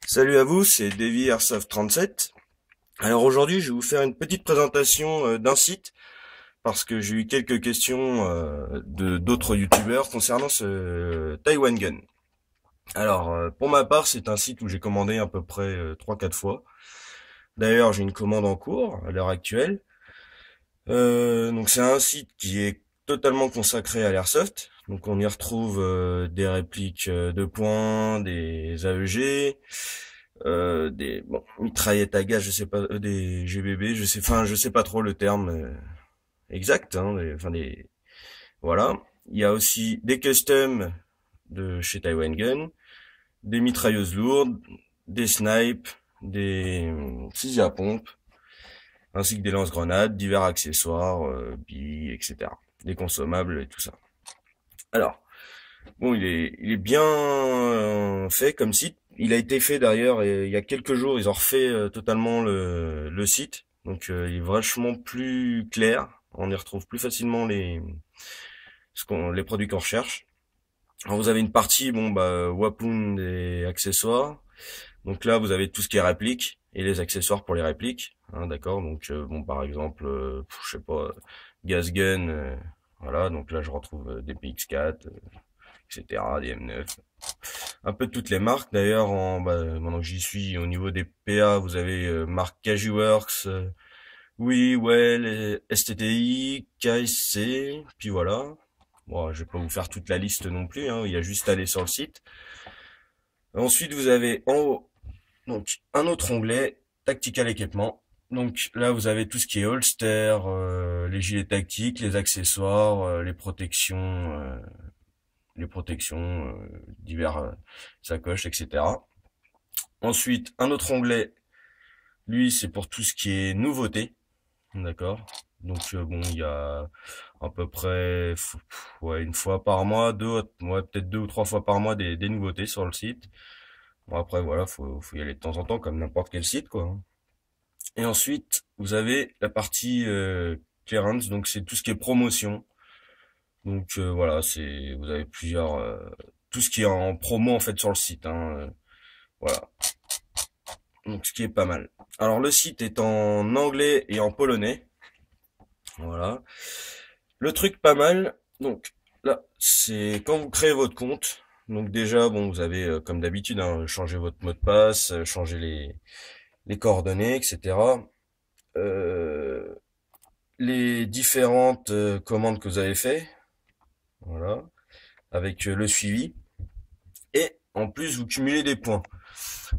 Salut à vous, c'est Davy Airsoft 37. Alors aujourd'hui, je vais vous faire une petite présentation d'un site parce que j'ai eu quelques questions de d'autres youtubeurs concernant ce Taiwan Gun. Alors pour ma part, c'est un site où j'ai commandé à peu près 3-4 fois. D'ailleurs, j'ai une commande en cours à l'heure actuelle. Donc c'est un site qui est totalement consacré à l'airsoft. Donc on y retrouve des répliques de points, des AEG, des mitraillettes à gaz, je sais pas, des GBB, je sais pas trop le terme exact, hein, voilà. Il y a aussi des customs de chez Taiwan Gun, des mitrailleuses lourdes, des snipes, des fusils à pompe, ainsi que des lance-grenades, divers accessoires, billes, etc. Des consommables et tout ça. Alors, bon, il est bien fait comme site. Il a été fait d'ailleurs il y a quelques jours. Ils ont refait totalement le site. Donc, il est vachement plus clair. On y retrouve plus facilement les produits qu'on recherche. Alors, vous avez une partie, bon, bah, Wapoon et accessoires. Donc là, vous avez tout ce qui est réplique et les accessoires pour les répliques. Hein, d'accord. Donc, bon, par exemple, je sais pas, gas gun. Voilà. Donc là, je retrouve des PX4. etc., des M9, un peu de toutes les marques. D'ailleurs, maintenant que j'y suis, au niveau des PA, vous avez marque Cagiworks, Well, STTI, KSC, puis voilà. Bon, je vais pas vous faire toute la liste non plus, hein, il y a juste à aller sur le site. Ensuite, vous avez en haut, donc, un autre onglet, Tactical Équipement. Donc là, vous avez tout ce qui est holster, les gilets tactiques, les accessoires, les protections, divers sacoches, etc. Ensuite, un autre onglet, lui, c'est pour tout ce qui est nouveauté, d'accord. Donc bon, il y a à peu près ouais, une fois par mois, ouais, peut-être 2 ou 3 fois par mois des nouveautés sur le site. Bon après voilà, faut y aller de temps en temps comme n'importe quel site quoi, hein. Et ensuite, vous avez la partie clearance, donc c'est tout ce qui est promotion. Donc voilà, vous avez tout ce qui est en promo en fait sur le site, hein, voilà. Donc ce qui est pas mal. Alors le site est en anglais et en polonais, voilà. Le truc pas mal, donc là, c'est quand vous créez votre compte. Donc déjà, bon, vous avez comme d'habitude, hein, changer votre mot de passe, changer les coordonnées, etc. Euh, les différentes commandes que vous avez fait, voilà, avec le suivi. Et en plus, vous cumulez des points.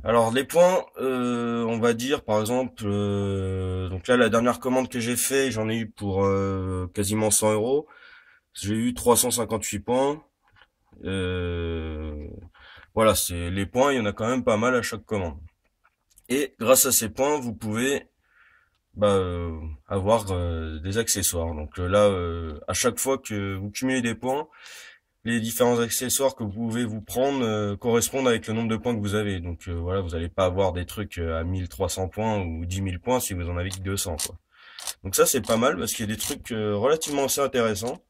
Alors les points, on va dire par exemple, donc là la dernière commande que j'ai fait, j'en ai eu pour quasiment 100 €. J'ai eu 358 points. Euh, voilà, c'est les points, il y en a quand même pas mal à chaque commande. Et grâce à ces points, vous pouvez avoir des accessoires. Donc là, à chaque fois que vous cumulez des points, les différents accessoires que vous pouvez vous prendre correspondent avec le nombre de points que vous avez. Donc voilà, vous n'allez pas avoir des trucs à 1300 points ou 10 000 points si vous en avez que 200 quoi. Donc ça c'est pas mal parce qu'il y a des trucs relativement assez intéressants.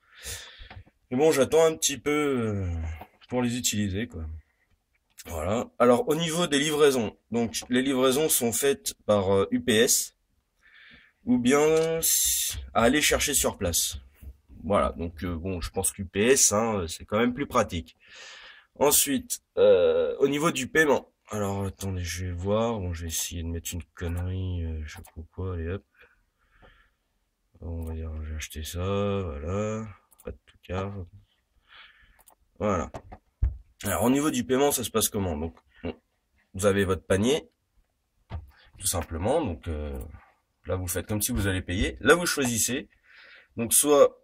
Mais bon, j'attends un petit peu pour les utiliser quoi. Voilà. Alors au niveau des livraisons, donc les livraisons sont faites par UPS ou bien à aller chercher sur place. Voilà, donc bon, je pense qu'UPS, hein, c'est quand même plus pratique. Ensuite, au niveau du paiement. Alors, attendez, je vais voir. Bon, je vais essayer de mettre une connerie, je sais pas quoi, allez hop. On va dire, j'ai acheté ça, voilà. Pas de tout cas. Voilà. Alors, au niveau du paiement, ça se passe comment? Donc, bon, vous avez votre panier, tout simplement. Donc, là, vous faites comme si vous allez payer. Là, vous choisissez. Donc, soit,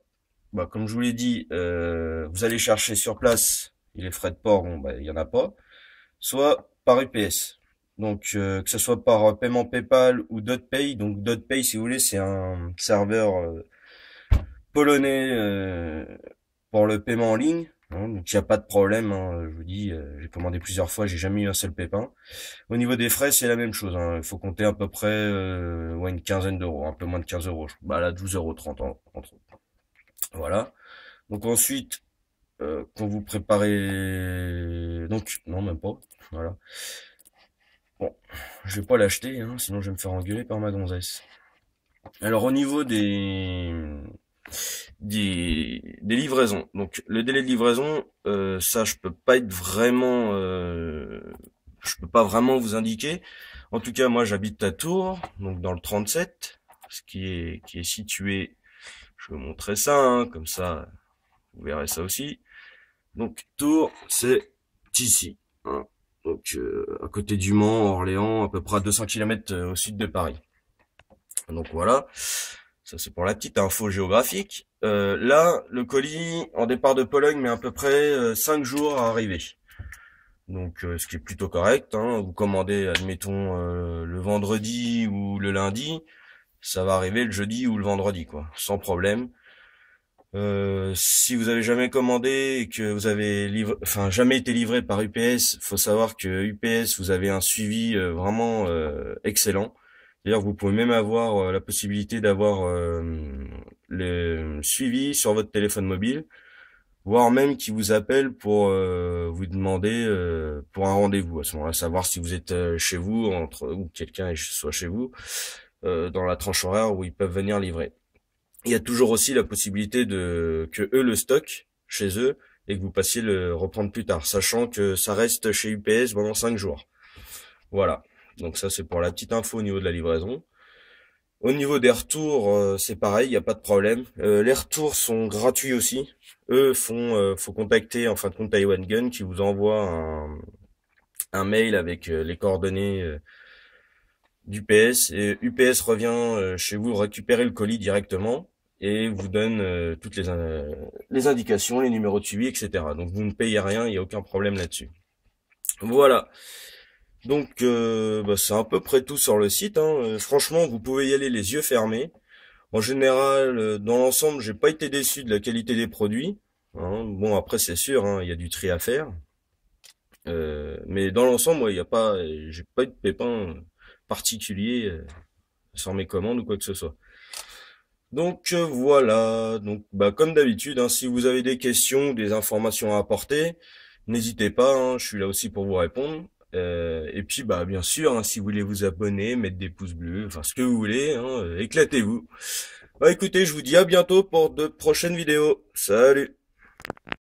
comme je vous l'ai dit, vous allez chercher sur place. Et les frais de port, bon, il y en a pas. Soit par UPS. Donc que ce soit par paiement PayPal ou DotPay. Donc DotPay, si vous voulez, c'est un serveur polonais pour le paiement en ligne. Hein, donc il n'y a pas de problème, hein, je vous dis, j'ai commandé plusieurs fois, j'ai jamais eu un seul pépin. Au niveau des frais, c'est la même chose, hein. Il faut compter à peu près ouais, une quinzaine d'euros, un peu moins de 15 €. Bah là, 12,30 € entre autres. Voilà. Donc ensuite, quand vous préparez... Donc, non, même pas. Voilà. je vais pas l'acheter, hein, sinon je vais me faire engueuler par ma gonzesse. Alors au niveau des livraisons, donc le délai de livraison, ça je peux pas être vraiment, je peux pas vraiment vous indiquer. En tout cas, moi j'habite à Tours, donc dans le 37, ce qui est situé. Je vais vous montrer ça, hein, comme ça vous verrez ça aussi. Donc Tours, c'est ici, hein. Donc à côté du Mans, Orléans, à peu près à 200 km au sud de Paris. Donc voilà, ça c'est pour la petite info géographique. Là, le colis en départ de Pologne met à peu près 5 jours à arriver. Donc ce qui est plutôt correct, hein. Vous commandez, admettons, le vendredi ou le lundi, ça va arriver le jeudi ou le vendredi, quoi, sans problème. Si vous avez jamais commandé et que vous avez jamais été livré par UPS, faut savoir que UPS, vous avez un suivi vraiment excellent. D'ailleurs, vous pouvez même avoir la possibilité d'avoir le suivi sur votre téléphone mobile, voire même qui vous appelle pour vous demander pour un rendez-vous. À ce moment-là, savoir si vous êtes chez vous, ou quelqu'un soit chez vous, dans la tranche horaire où ils peuvent venir livrer. Il y a toujours aussi la possibilité que eux le stockent chez eux et que vous passiez le reprendre plus tard, sachant que ça reste chez UPS pendant 5 jours. Voilà. Donc ça c'est pour la petite info au niveau de la livraison. Au niveau des retours, c'est pareil, il n'y a pas de problème. Les retours sont gratuits aussi. Eux faut contacter en fin de compte Taiwan Gun qui vous envoie un mail avec les coordonnées d'UPS et UPS revient chez vous récupérer le colis directement et vous donne toutes les indications, les numéros de suivi, etc. Donc vous ne payez rien, il n'y a aucun problème là-dessus. Voilà. Donc c'est à peu près tout sur le site, hein. Franchement, vous pouvez y aller les yeux fermés. En général, dans l'ensemble, j'ai pas été déçu de la qualité des produits, hein. Bon, après c'est sûr, hein, il y a du tri à faire. Mais dans l'ensemble, ouais, j'ai pas eu de pépin particulier sur mes commandes ou quoi que ce soit. Donc voilà, donc comme d'habitude, hein, si vous avez des questions ou des informations à apporter, n'hésitez pas, hein, je suis là aussi pour vous répondre. Et puis bien sûr, hein, si vous voulez vous abonner, mettre des pouces bleus, enfin ce que vous voulez, hein, éclatez-vous. Écoutez, je vous dis à bientôt pour de prochaines vidéos. Salut!